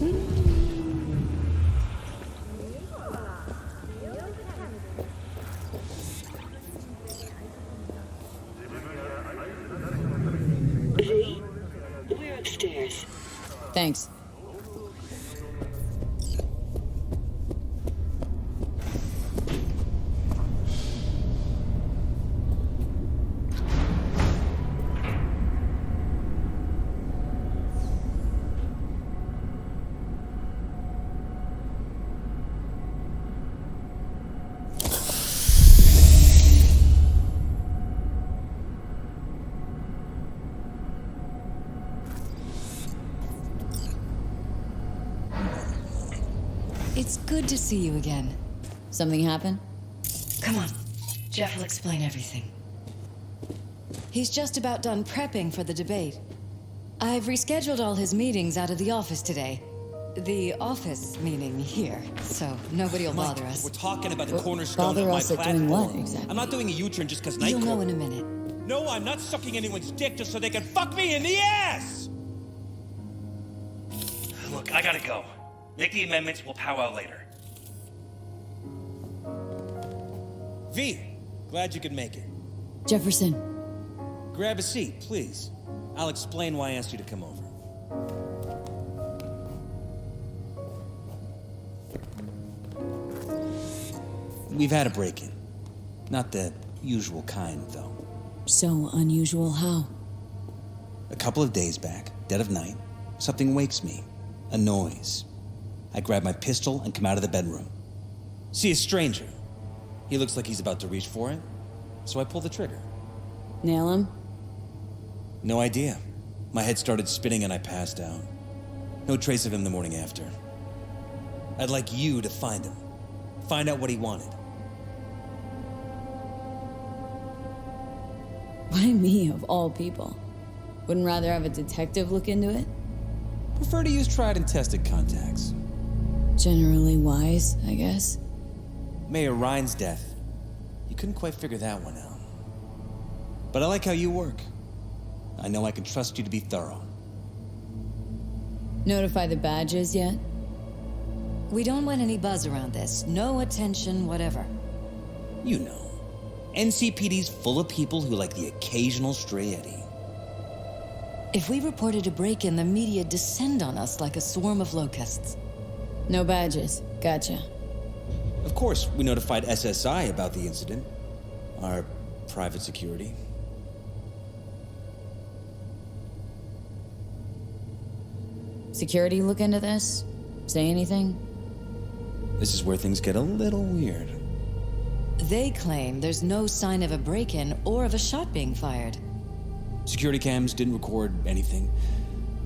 V, we're upstairs. Thanks. It's good to see you again. Something happen? Come on. Jeff will explain everything. He's just about done prepping for the debate. I've rescheduled all his meetings out of the office today. The office meaning here, so nobody will bother us. We're talking about the cornerstone of Bother my us at platform. doing what, exactly? I'm not doing a U-turn just because You'll Night know Court. in a minute. No, I'm not sucking anyone's dick just so they can fuck me in the ass! Look, I gotta go. Make the amendments, we'll powwow later. V, glad you could make it. Jefferson. Grab a seat, please. I'll explain why I asked you to come over. We've had a break-in. Not the usual kind, though. So unusual how? A couple of days back, dead of night, something wakes me. A noise. I grab my pistol and come out of the bedroom. See a stranger. He looks like he's about to reach for it, so I pull the trigger. Nail him? No idea. My head started spinning and I passed out. No trace of him the morning after. I'd like you to find him. Find out what he wanted. Why me, of all people? Wouldn't rather have a detective look into it? Prefer to use tried and tested contacts. Generally wise, I guess. Mayor Ryan's death. You couldn't quite figure that one out. But I like how you work. I know I can trust you to be thorough. Notify the badges yet? We don't want any buzz around this. No attention, whatever. You know. NCPD's full of people who like the occasional stray eddy. If we reported a break-in, the media descend on us like a swarm of locusts. No badges. Gotcha. Of course, we notified SSI about the incident. Our private security. Security look into this? Say anything? This is where things get a little weird. They claim there's no sign of a break-in or of a shot being fired. Security cams didn't record anything.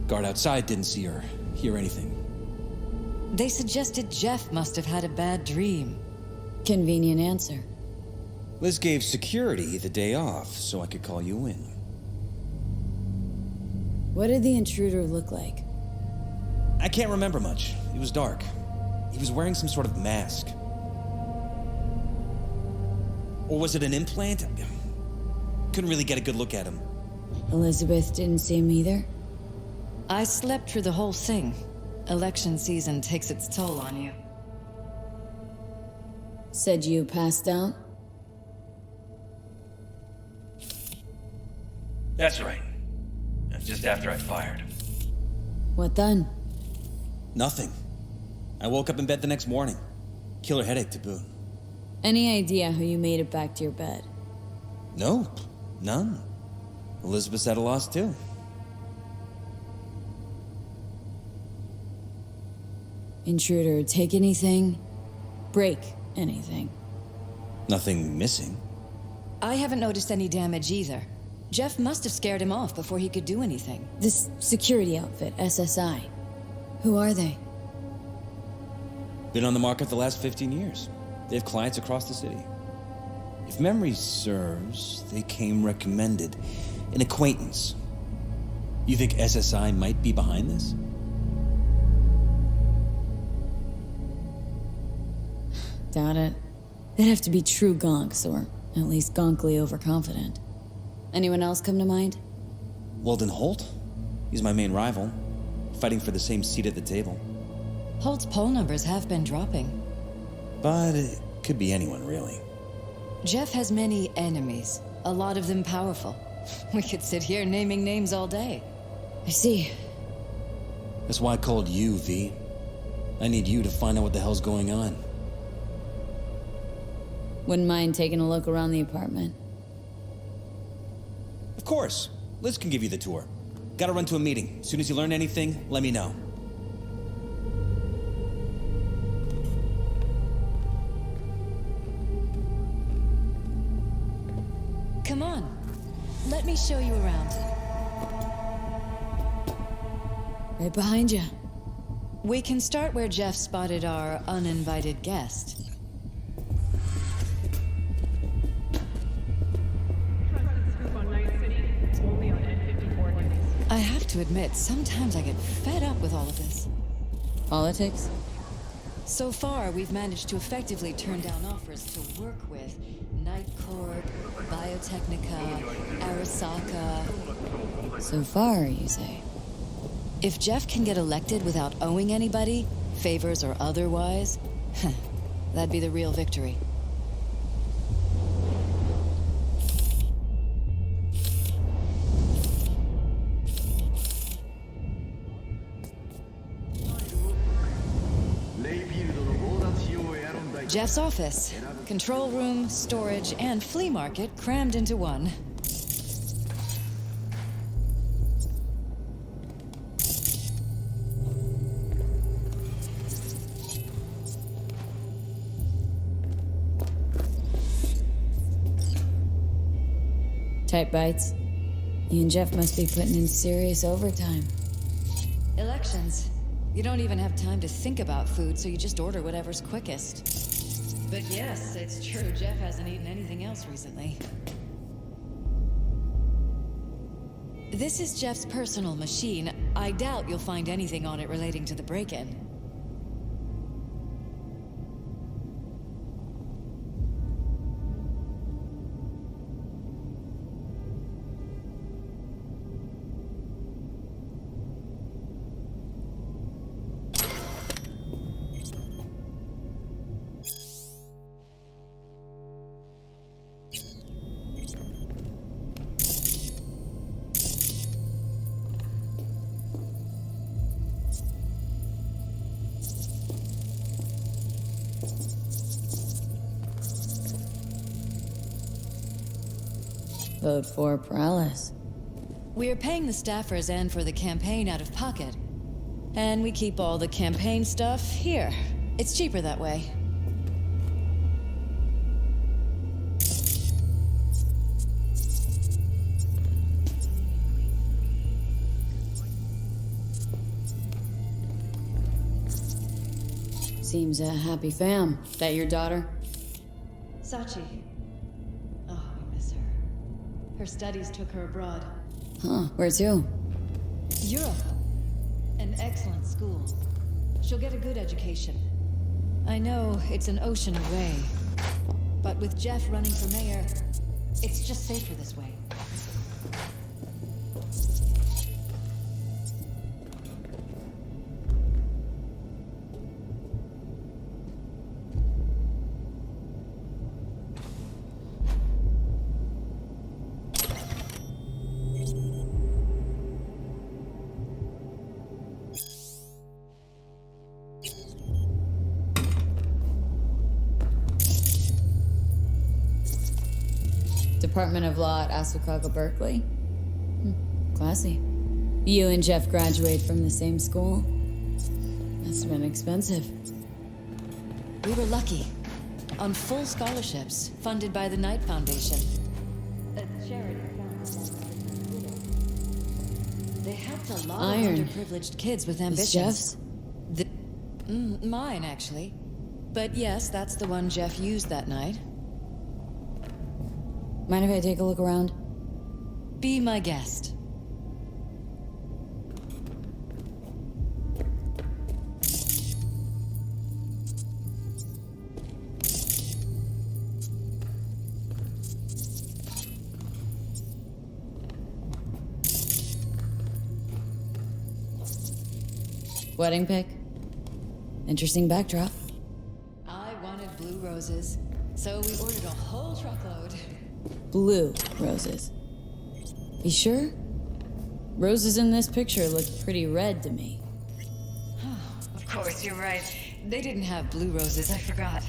Guard outside didn't see or hear anything. They suggested Jeff must have had a bad dream. Convenient answer. Liz gave security the day off so I could call you in. What did the intruder look like? I can't remember much. It was dark. He was wearing some sort of mask. Or was it an implant? Couldn't really get a good look at him. Elizabeth didn't see him either? I slept through the whole thing. Election season takes its toll on you. Said you passed out? That's right. That's just after I fired. What then? Nothing. I woke up in bed the next morning. Killer headache to boot. Any idea how you made it back to your bed? Nope. None. Elizabeth's at a loss too. Intruder, take anything? Break anything? Nothing missing. I haven't noticed any damage either. Jeff must have scared him off before he could do anything. This security outfit, SSI. Who are they? Been on the market the last 15 years. They have clients across the city. If memory serves, they came recommended. An acquaintance. You think SSI might be behind this? Doubt it. They'd have to be true gonks, or at least gonkly overconfident. Anyone else come to mind? Weldon Holt? He's my main rival. Fighting for the same seat at the table. Holt's poll numbers have been dropping. But it could be anyone, really. Jeff has many enemies, a lot of them powerful. We could sit here naming names all day. I see. That's why I called you, V. I need you to find out what the hell's going on. Wouldn't mind taking a look around the apartment. Of course. Liz can give you the tour. Gotta run to a meeting. As soon as you learn anything, let me know. Come on. Let me show you around. Right behind you. We can start where Jeff spotted our uninvited guest. I have to admit, sometimes I get fed up with all of this. Politics? So far, we've managed to effectively turn down offers to work with Night Corp, Biotechnica, Arasaka. So far, you say? If Jeff can get elected without owing anybody, favors or otherwise, that'd be the real victory. Jeff's office. Control room, storage, and flea market crammed into one. Tight bites. You and Jeff must be putting in serious overtime. Elections. You don't even have time to think about food, so you just order whatever's quickest. But yes, it's true, Jeff hasn't eaten anything else recently. This is Jeff's personal machine. I doubt you'll find anything on it relating to the break-in. Vote for Paralysis. We're paying the staffers and for the campaign out of pocket. And we keep all the campaign stuff here. It's cheaper that way. Seems a happy fam. That your daughter? Sachi. Oh, I miss her. Her studies took her abroad. Huh, where to? Europe. An excellent school. She'll get a good education. I know it's an ocean away, but with Jeff running for mayor, it's just safer this way. Department of Law at Asakaga, Berkeley. Classy. You and Jeff graduate from the same school? Must have been expensive. We were lucky. On full scholarships, funded by the Knight Foundation. A charity. They helped a lot Iron. of underprivileged kids with Is ambitions. Jeff's? Mine, actually. But yes, that's the one Jeff used that night. Mind if I take a look around? Be my guest. Wedding pic? Interesting backdrop. I wanted blue roses, so we ordered a whole truckload. Blue roses. You sure? Roses in this picture look pretty red to me. Of course, you're right. They didn't have blue roses, I forgot.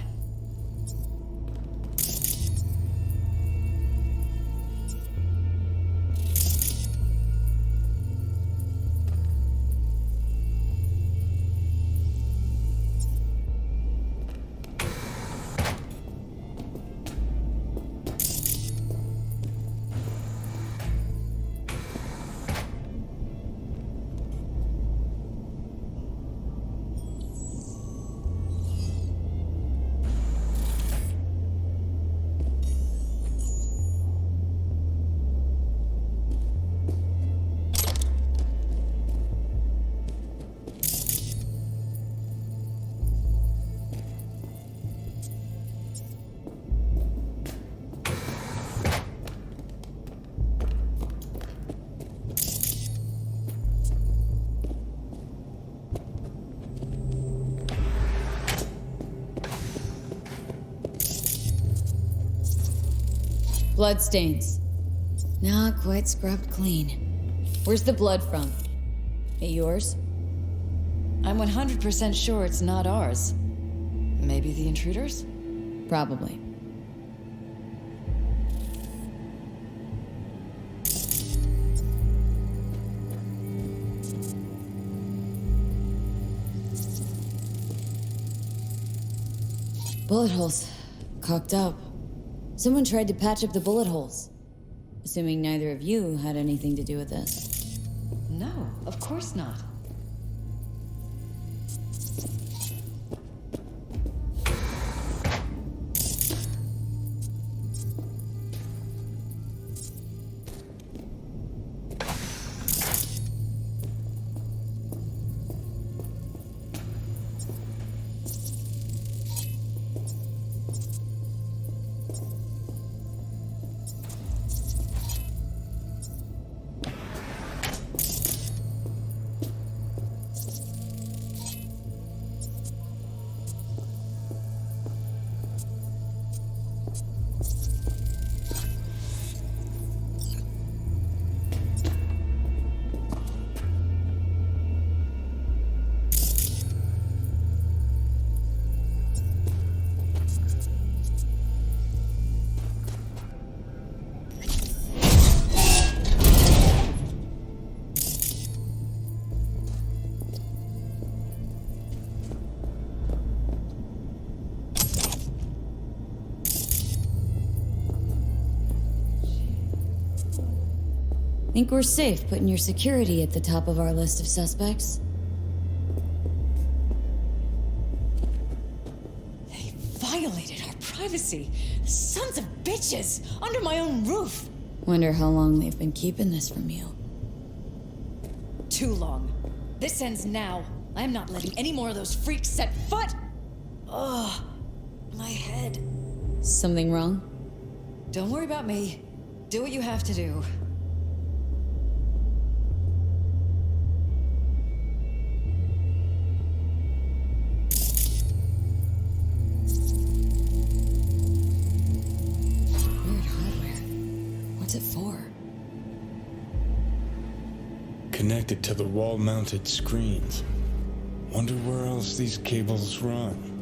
Bloodstains. Not quite scrubbed clean. Where's the blood from? It yours? I'm 100% sure it's not ours. Maybe the intruders? Probably. Bullet holes. Cocked up. Someone tried to patch up the bullet holes. Assuming neither of you had anything to do with this. No, of course not. Think we're safe putting your security at the top of our list of suspects? They violated our privacy. Sons of bitches! Under my own roof! Wonder how long they've been keeping this from you. Too long. This ends now. I'm not letting any more of those freaks set foot! Ugh. My head. Something wrong? Don't worry about me. Do what you have to do. Weird hardware. What's it for? Connected to the wall-mounted screens. Wonder where else these cables run.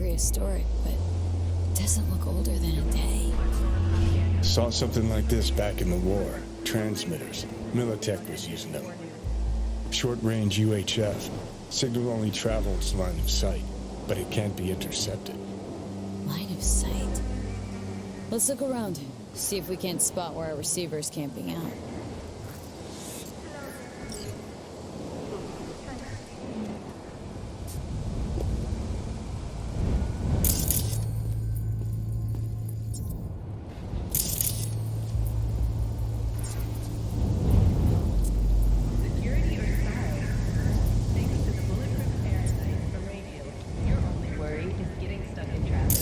prehistoric, but it doesn't look older than a day. Saw something like this back in the war. Transmitters. Militech was using them. Short-range UHF. Signal only travels line of sight, but it can't be intercepted. Line of sight. Let's look around. See if we can't spot where our receiver's camping out. Security or style. Thanks to the bulletproof parasites from radio, your only worry is getting stuck in traffic.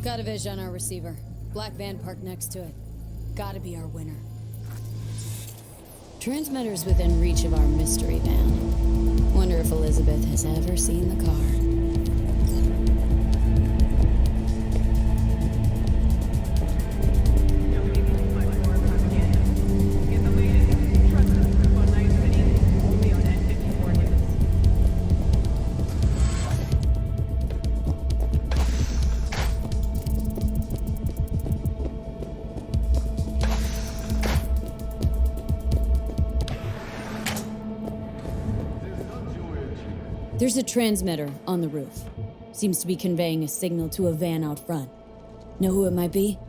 Got a vision on our receiver. Black van parked next to it. Gotta be our winner. Transmitter's within reach of our mystery van. Wonder if Elizabeth has ever seen the car. There's a transmitter on the roof. Seems to be conveying a signal to a van out front. Know who it might be?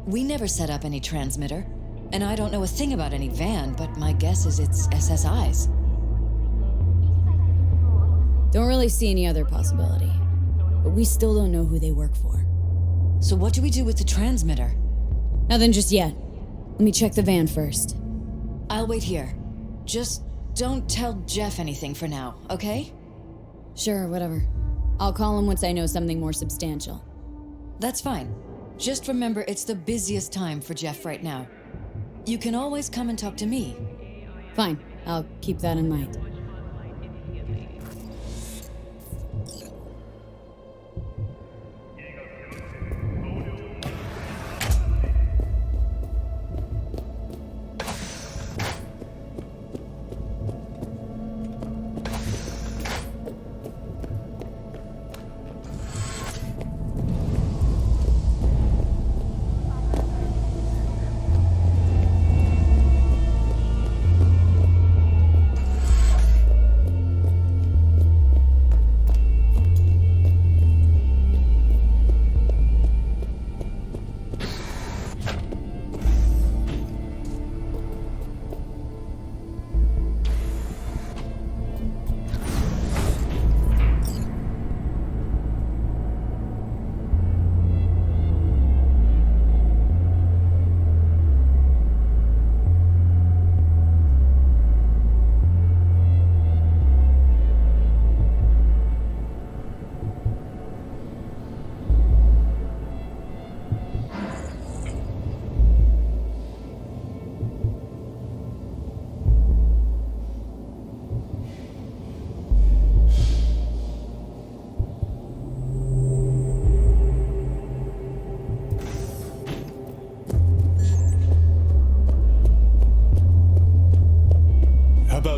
We never set up any transmitter, and I don't know a thing about any van, but my guess is it's SSI's. Don't really see any other possibility. But we still don't know who they work for. So what do we do with the transmitter? Nothing just yet. Let me check the van first. I'll wait here. Just don't tell Jeff anything for now, okay? Sure, whatever. I'll call him once I know something more substantial. That's fine. Just remember it's the busiest time for Jeff right now. You can always come and talk to me. Fine, I'll keep that in mind.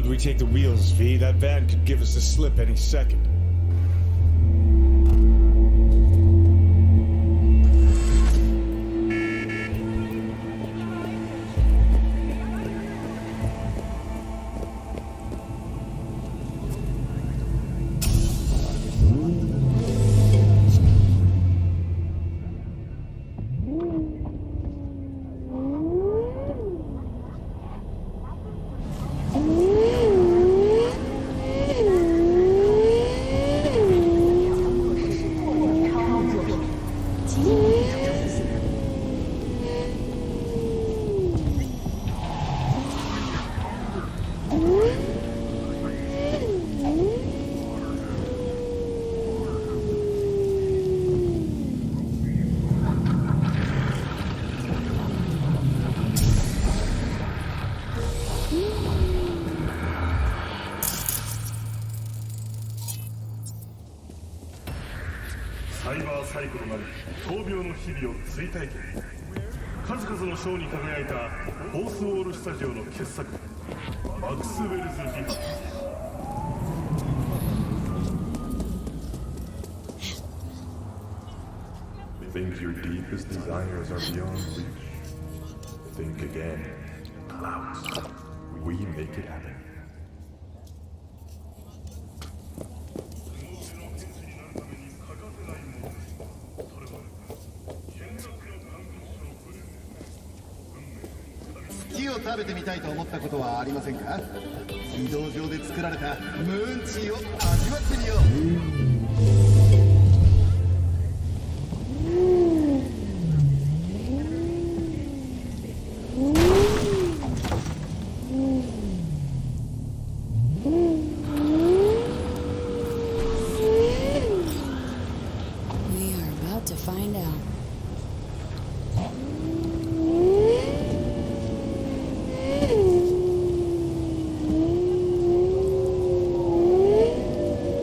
should we take the wheels, V? That van could give us the slip any second.サイバーサイコロなる闘病の日々を追体験。数々の賞に輝いたフォースウォールスタジオの傑作マクスウェルズ・リハ。Think your deepest desires are beyond reach. Think again. Clouds. We make it happen. Ski を食べてみたいと思ったことはありませんか？軌道上で作られたムーンチーを味わってみよう。We are about to find out.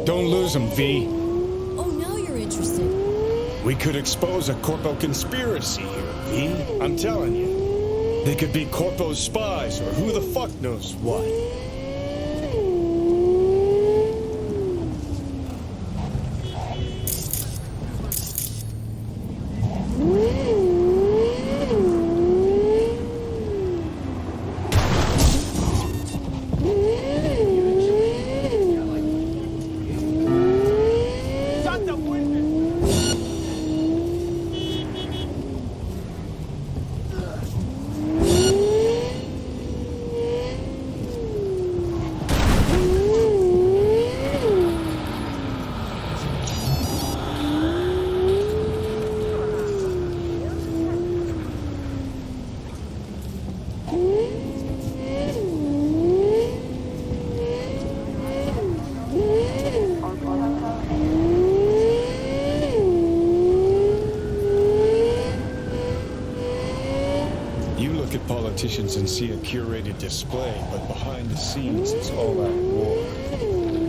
Don't lose him, V. Oh, now you're interested. We could expose a Corpo conspiracy here, V. I'm telling you. They could be Corpo's spies, or who the fuck knows what. You look at politicians and see a curated display, but behind the scenes it's all out war.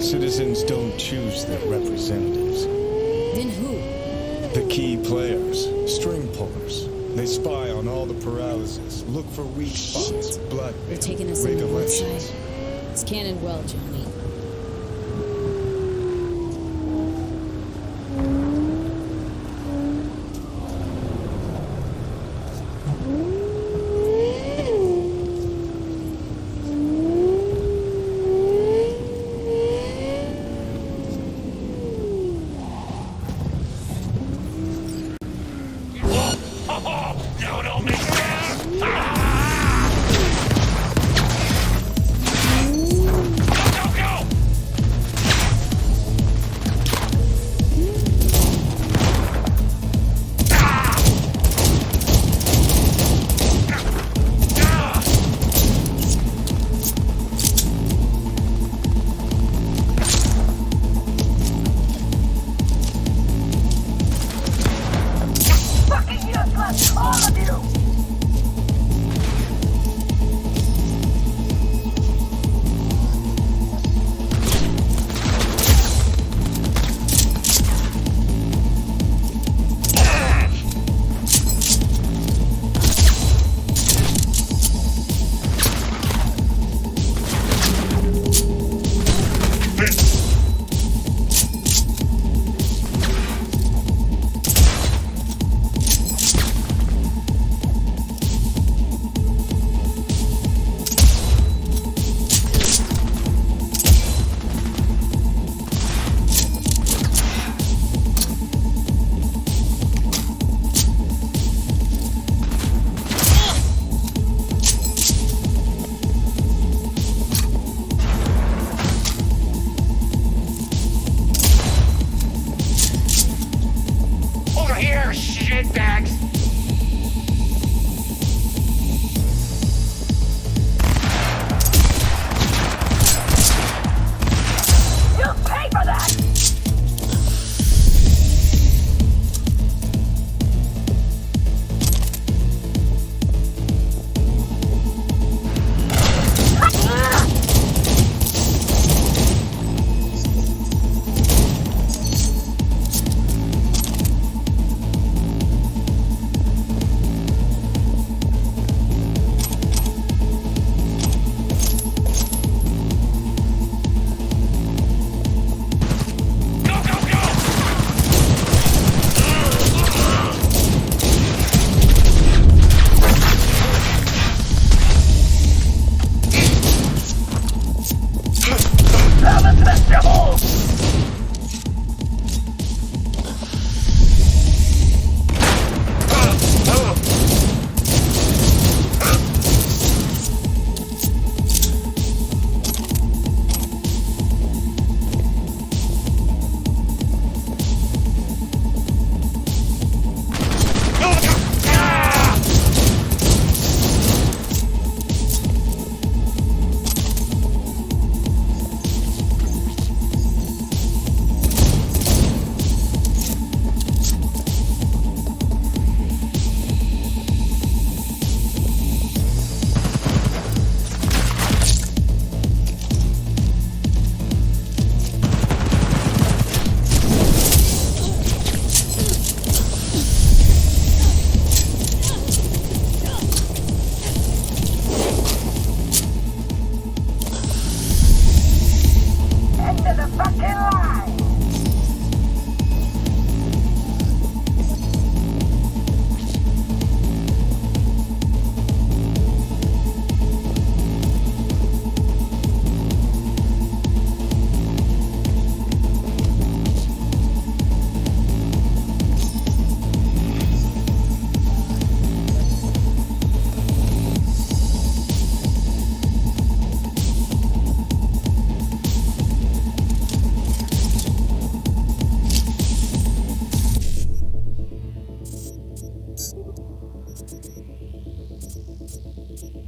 Citizens don't choose their representatives. Then who? The key players, string pullers. They spy on all the paralysis, look for weak spots, blackmail, They're taking us rig on the right side. elections. It's canon well, Johnny. You don't make sense! Go, go, go!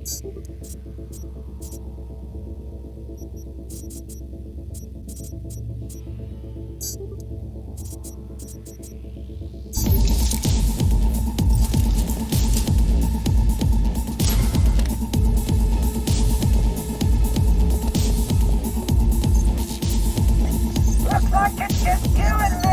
Looks like it's just you and me.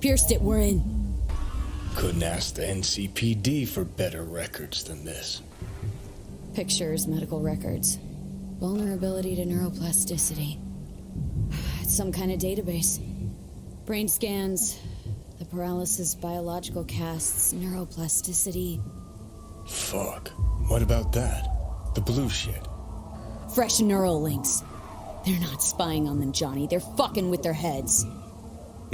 Pierced it, we're in. Couldn't ask the NCPD for better records than this. Pictures, medical records. Vulnerability to neuroplasticity. It's some kind of database. Brain scans, the paralysis, biological casts, neuroplasticity. Fuck. What about that? The blue shit. Fresh neural links. They're not spying on them, Johnny. They're fucking with their heads.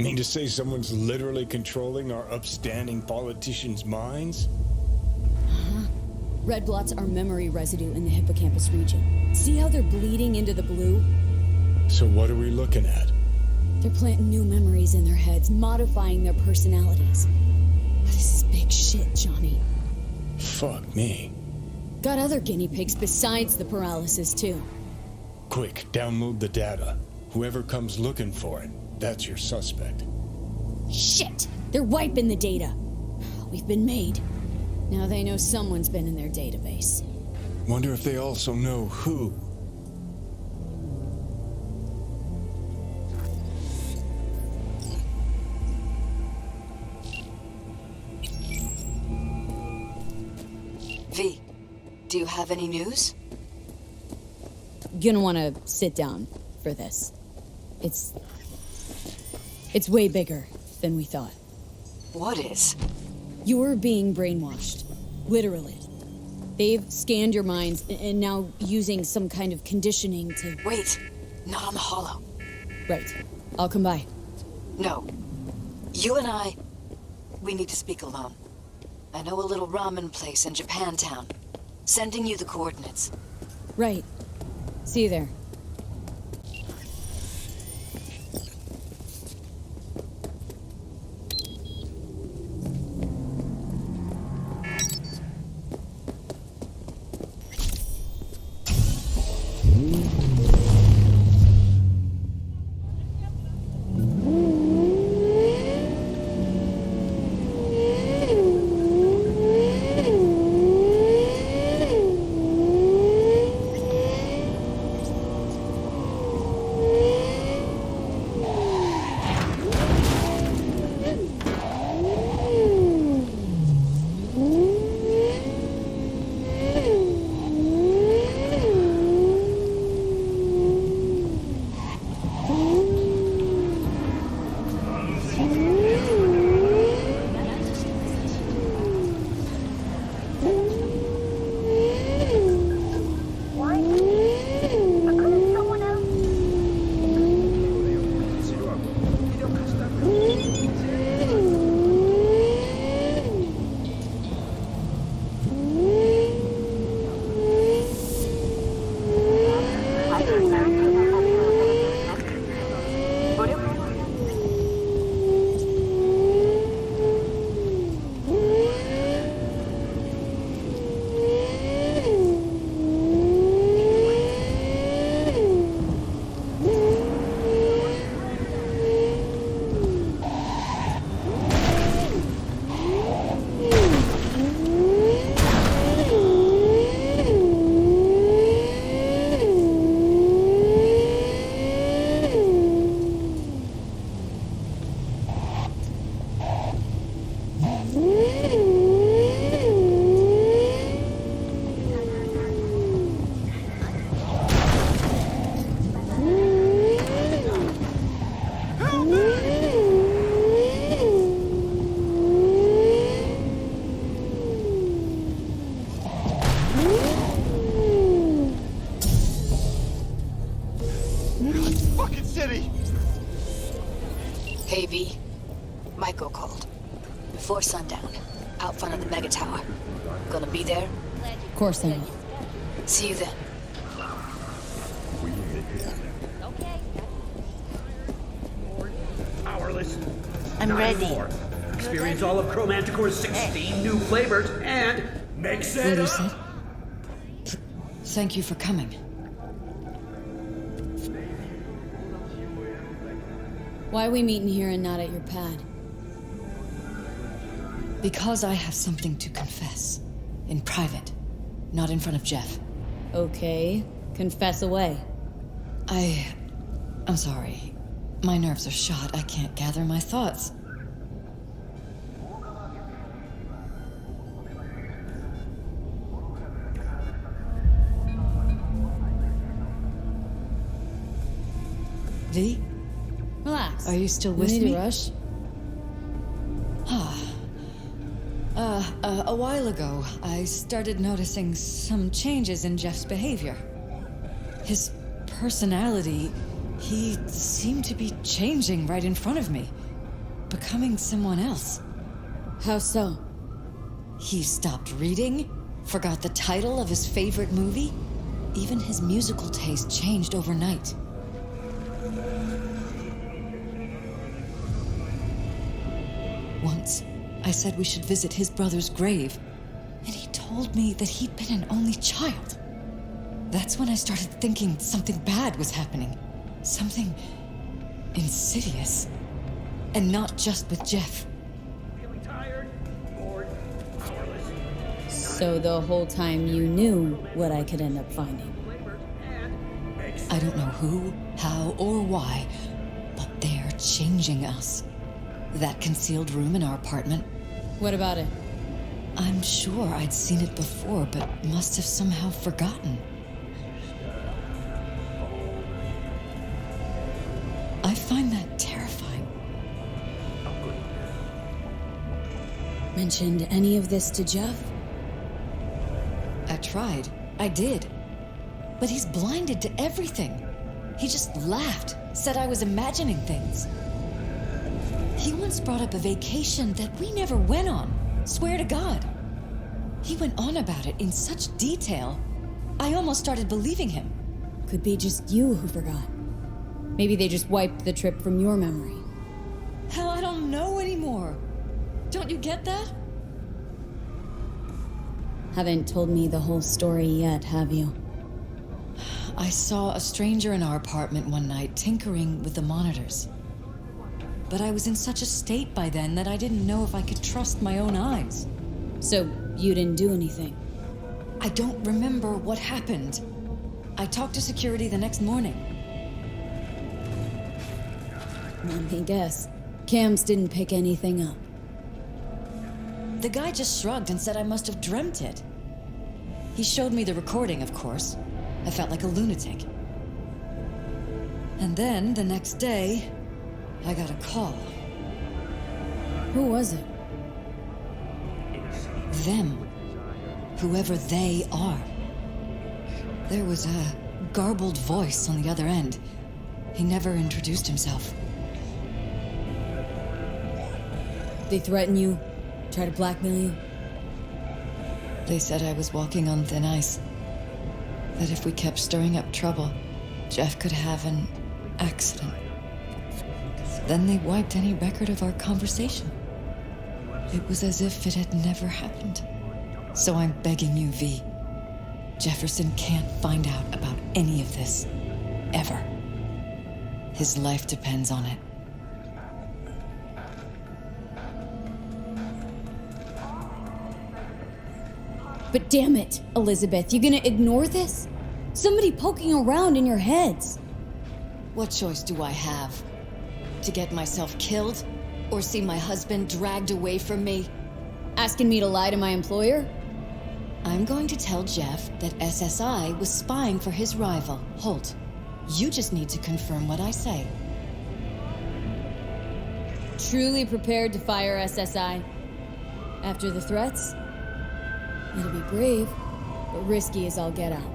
Mean to say someone's literally controlling our upstanding politicians' minds? Red blots are memory residue in the hippocampus region. See how they're bleeding into the blue? So what are we looking at? They're planting new memories in their heads, modifying their personalities. This is big shit, Johnny. Fuck me. Got other guinea pigs besides the paralysis, too. Quick, download the data. Whoever comes looking for it, that's your suspect. Shit! They're wiping the data. We've been made. Now they know someone's been in their database. Wonder if they also know who. V, do you have any news? Gonna wanna sit down for this. It's way bigger than we thought. What is? You're being brainwashed. Literally. They've scanned your minds and now using some kind of conditioning to... Wait, not on the hollow. Right. I'll come by. No. You and I, we need to speak alone. I know a little ramen place in Japantown. Sending you the coordinates. Right. See you there. Hey V, Michael called. Before sundown, out front of the mega tower. Gonna be there? Of course I will. See you then. Powerless. I'm Not ready. anymore. Experience all of Chromanticore's 16 new flavors and mix it Lady up. said, thank you for coming. Why are we meeting here and not at your pad? Because I have something to confess. In private. Not in front of Jeff. Okay, confess away. I'm sorry. My nerves are shot. I can't gather my thoughts. V? Relax. Are you still with need me? to rush? A while ago, I started noticing some changes in Jeff's behavior. His personality, he seemed to be changing right in front of me. Becoming someone else. How so? He stopped reading, forgot the title of his favorite movie. Even his musical taste changed overnight. Once, I said we should visit his brother's grave, and he told me that he'd been an only child. That's when I started thinking something bad was happening. Something insidious. And not just with Jeff. Feeling tired, bored, powerless. So the whole time you knew what I could end up finding. Flavors and mix. I don't know who, how, or why, but they're changing us. That concealed room in our apartment, What about it? I'm sure I'd seen it before, but must have somehow forgotten. I find that terrifying. Mentioned any of this to Jeff? I tried. I did. But he's blinded to everything. He just laughed, said I was imagining things. He once brought up a vacation that we never went on. Swear to God. He went on about it in such detail. I almost started believing him. Could be just you who forgot. Maybe they just wiped the trip from your memory. Hell, I don't know anymore. Don't you get that? Haven't told me the whole story yet, have you? I saw a stranger in our apartment one night tinkering with the monitors. But I was in such a state by then that I didn't know if I could trust my own eyes. So you didn't do anything? I don't remember what happened. I talked to security the next morning. Let me guess. Cams didn't pick anything up. The guy just shrugged and said I must have dreamt it. He showed me the recording, of course. I felt like a lunatic. And then, the next day, I got a call. Who was it? Them. Whoever they are. There was a garbled voice on the other end. He never introduced himself. They threaten you? Try to blackmail you? They said I was walking on thin ice. That if we kept stirring up trouble, Jeff could have an accident. Then they wiped any record of our conversation. It was as if it had never happened. So I'm begging you, V. Jefferson can't find out about any of this. Ever. His life depends on it. But damn it, Elizabeth, you gonna ignore this? Somebody poking around in your heads. What choice do I have? To get myself killed? Or see my husband dragged away from me? Asking me to lie to my employer? I'm going to tell Jeff that SSI was spying for his rival, Holt. You just need to confirm what I say. Truly prepared to fire SSI? After the threats? It'll be brave, but risky as all get out.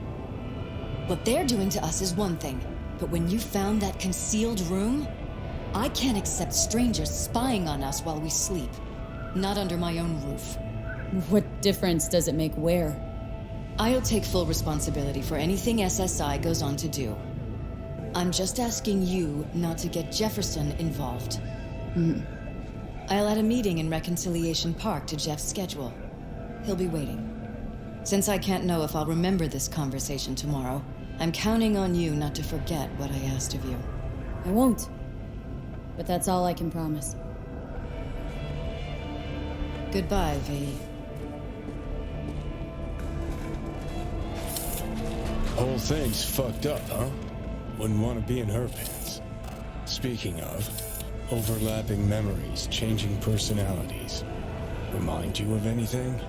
What they're doing to us is one thing, but when you found that concealed room, I can't accept strangers spying on us while we sleep. Not under my own roof. What difference does it make where? I'll take full responsibility for anything SSI goes on to do. I'm just asking you not to get Jefferson involved. I'll add a meeting in Reconciliation Park to Jeff's schedule. He'll be waiting. Since I can't know if I'll remember this conversation tomorrow, I'm counting on you not to forget what I asked of you. I won't. But that's all I can promise. Goodbye, V. Whole thing's fucked up, huh? Wouldn't want to be in her pants. Speaking of, overlapping memories, changing personalities. Remind you of anything?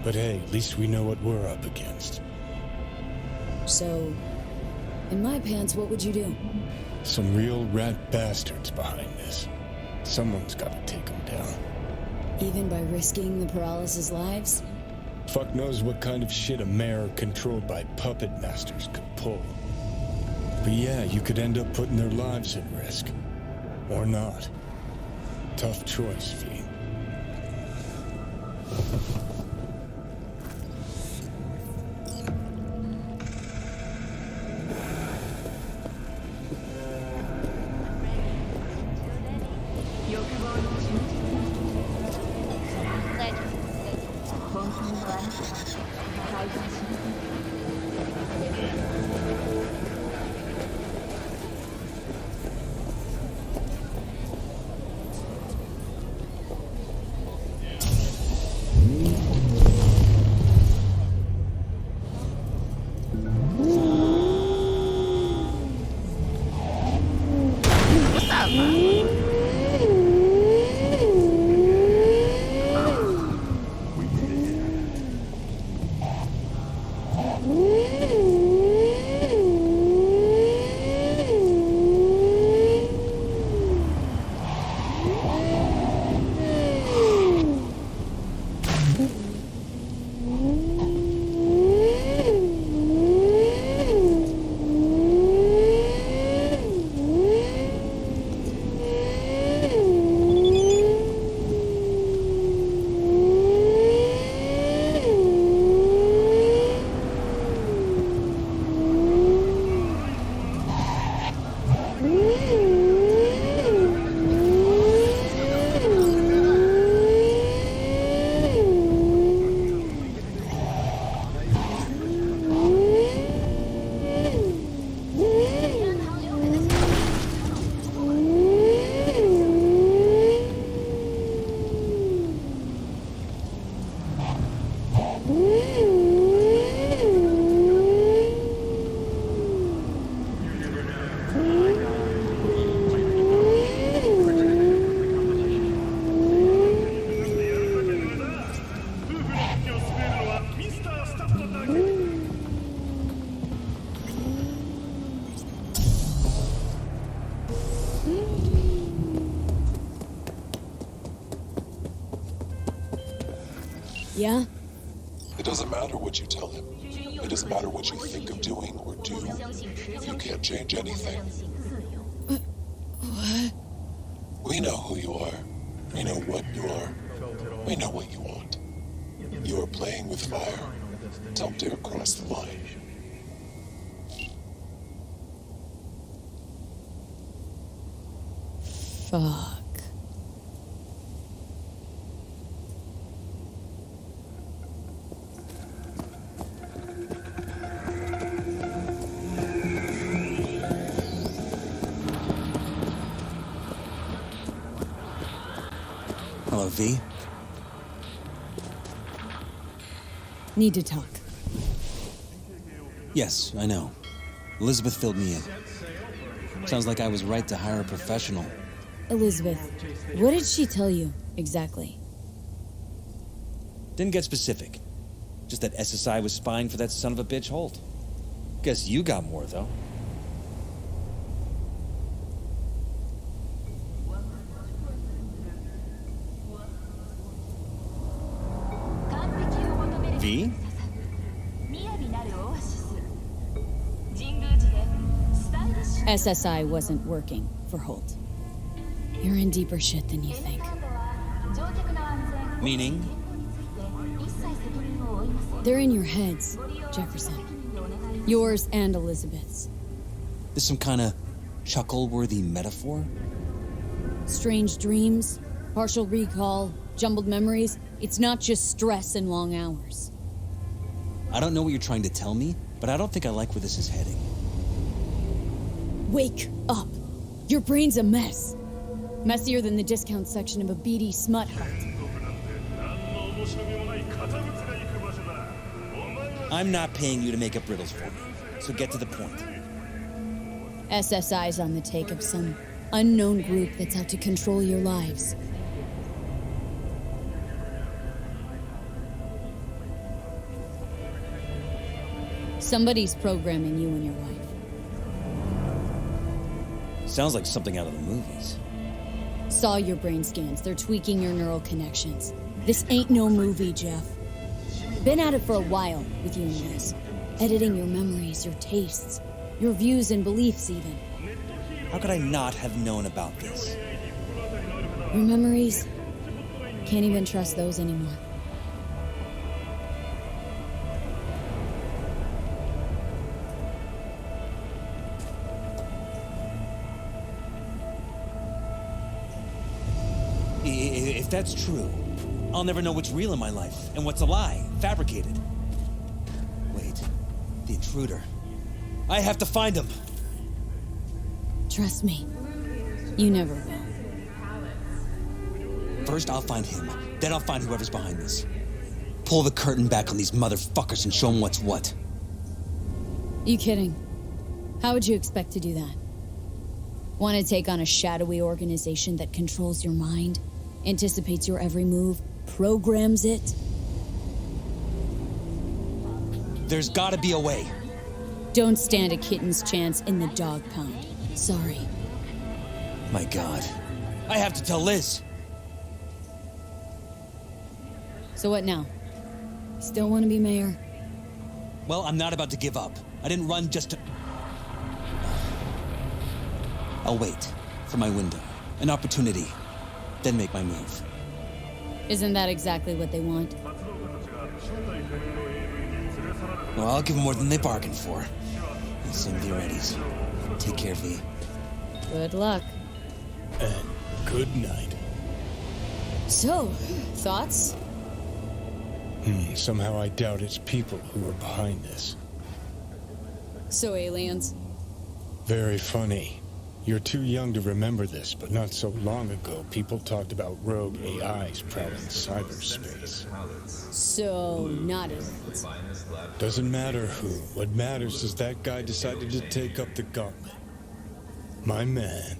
But hey, at least we know what we're up against. So, in my pants, what would you do? Some real rat bastards behind this. Someone's got to take them down. Even by risking the paralysis lives? Fuck knows what kind of shit a mayor controlled by puppet masters could pull. But yeah, you could end up putting their lives at risk. Or not. Tough choice, V. Yeah? It doesn't matter what you tell him. It doesn't matter what you think of doing or do. You can't change anything. What? We know who you are. We know what you are. We know what you want. You are playing with fire. Don't dare cross the line. Fuck. Hello, V. Need to talk. Yes, I know. Elizabeth filled me in. Sounds like I was right to hire a professional. Elizabeth, what did she tell you, exactly? Didn't get specific. Just that SSI was spying for that son of a bitch Holt. Guess you got more, though. V? SSI wasn't working for Holt. You're in deeper shit than you think. Meaning? They're in your heads, Jefferson. Yours and Elizabeth's. This some kind of chuckle-worthy metaphor? Strange dreams, partial recall, jumbled memories. It's not just stress and long hours. I don't know what you're trying to tell me, but I don't think I like where this is heading. Wake up! Your brain's a mess. Messier than the discount section of a beady smut hut. I'm not paying you to make up riddles for me, so get to the point. SSI's on the take of some unknown group that's out to control your lives. Somebody's programming you and your wife. Sounds like something out of the movies. Saw your brain scans. They're tweaking your neural connections. This ain't no movie, Jeff. Been at it for a while with you and Liz. Editing your memories, your tastes, your views and beliefs even. How could I not have known about this? Your memories? Can't even trust those anymore. If that's true, I'll never know what's real in my life and what's a lie, fabricated. Wait, the intruder. I have to find him. Trust me, you never will. First, I'll find him. Then I'll find whoever's behind this. Pull the curtain back on these motherfuckers and show them what's what. You kidding? How would you expect to do that? Want to take on a shadowy organization that controls your mind, anticipates your every move, programs it? There's gotta be a way. Don't stand a kitten's chance in the dog pound. Sorry. My God. I have to tell Liz. So what now? Still want to be mayor? Well, I'm not about to give up. I didn't run just to... I'll wait for my window, an opportunity, then make my move. Isn't that exactly what they want? Well, I'll give them more than they bargained for. Same to your Eddies. Take care, V. Good luck. And good night. So, thoughts? Somehow I doubt it's people who are behind this. So aliens? Very funny. You're too young to remember this, but not so long ago, people talked about rogue AIs prowling cyberspace. So, not aliens. Doesn't matter who. What matters is that guy decided to take up the gauntlet. My man.